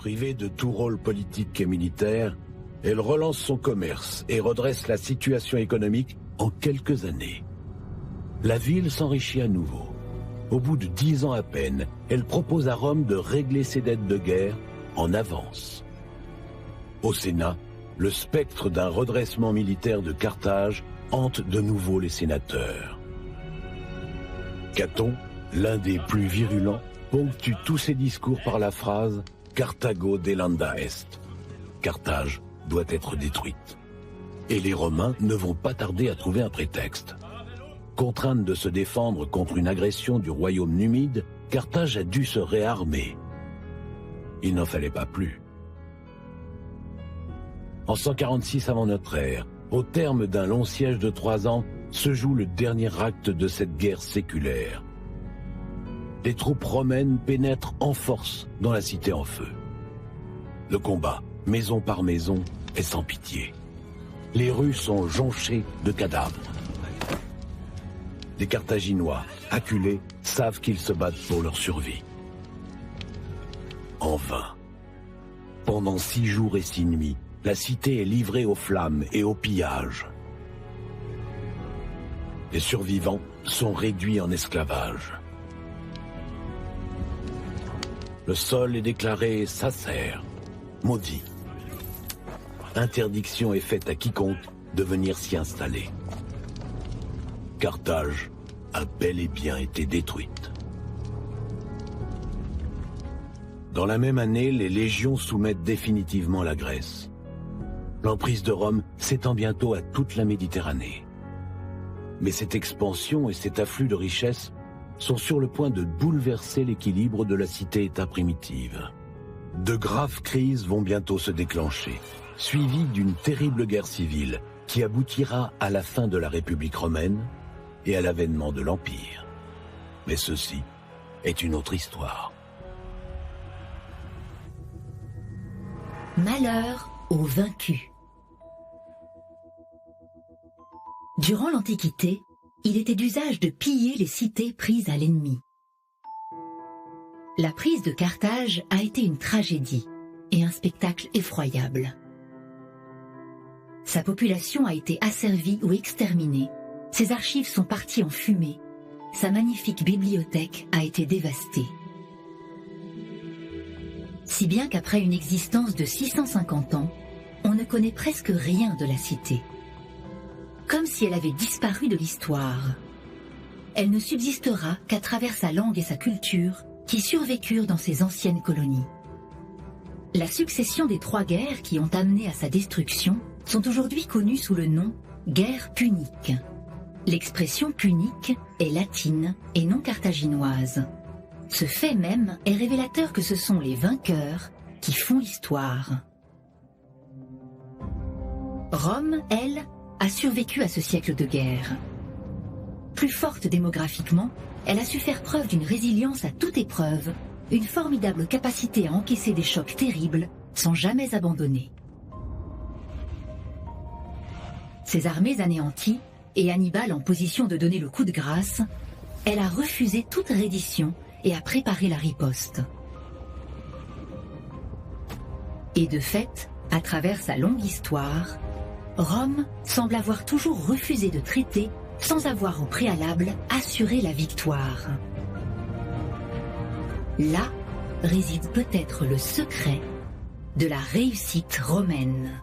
Privée de tout rôle politique et militaire, elle relance son commerce et redresse la situation économique en quelques années. La ville s'enrichit à nouveau. Au bout de 10 ans à peine, elle propose à Rome de régler ses dettes de guerre en avance. Au Sénat, le spectre d'un redressement militaire de Carthage hante de nouveau les sénateurs. Caton, l'un des plus virulents, ponctue tous ses discours par la phrase « Carthago delenda est ». Carthage doit être détruite. Et les Romains ne vont pas tarder à trouver un prétexte. Contrainte de se défendre contre une agression du royaume numide, Carthage a dû se réarmer. Il n'en fallait pas plus. En 146 avant notre ère, au terme d'un long siège de 3 ans, se joue le dernier acte de cette guerre séculaire. Les troupes romaines pénètrent en force dans la cité en feu. Le combat, maison par maison, est sans pitié. Les rues sont jonchées de cadavres. Les Carthaginois, acculés, savent qu'ils se battent pour leur survie. En vain. Pendant 6 jours et 6 nuits, la cité est livrée aux flammes et au pillage. Les survivants sont réduits en esclavage. Le sol est déclaré sacère, maudit. Interdiction est faite à quiconque de venir s'y installer. Carthage a bel et bien été détruite. Dans la même année, les légions soumettent définitivement la Grèce. L'emprise de Rome s'étend bientôt à toute la Méditerranée. Mais cette expansion et cet afflux de richesses sont sur le point de bouleverser l'équilibre de la cité-État primitive. De graves crises vont bientôt se déclencher, suivies d'une terrible guerre civile qui aboutira à la fin de la République romaine et à l'avènement de l'Empire. Mais ceci est une autre histoire. Malheur aux vaincus. Durant l'Antiquité, il était d'usage de piller les cités prises à l'ennemi. La prise de Carthage a été une tragédie et un spectacle effroyable. Sa population a été asservie ou exterminée, ses archives sont parties en fumée, sa magnifique bibliothèque a été dévastée. Si bien qu'après une existence de 650 ans, on ne connaît presque rien de la cité. Comme si elle avait disparu de l'histoire. Elle ne subsistera qu'à travers sa langue et sa culture qui survécurent dans ses anciennes colonies. La succession des 3 guerres qui ont amené à sa destruction sont aujourd'hui connues sous le nom guerre punique. L'expression punique est latine et non carthaginoise. Ce fait même est révélateur que ce sont les vainqueurs qui font l'histoire. Rome, elle, a survécu à ce siècle de guerre. Plus forte démographiquement, elle a su faire preuve d'une résilience à toute épreuve, une formidable capacité à encaisser des chocs terribles sans jamais abandonner. Ses armées anéanties et Hannibal en position de donner le coup de grâce, elle a refusé toute reddition et a préparé la riposte. Et de fait, à travers sa longue histoire, Rome semble avoir toujours refusé de traiter sans avoir au préalable assuré la victoire. Là réside peut-être le secret de la réussite romaine.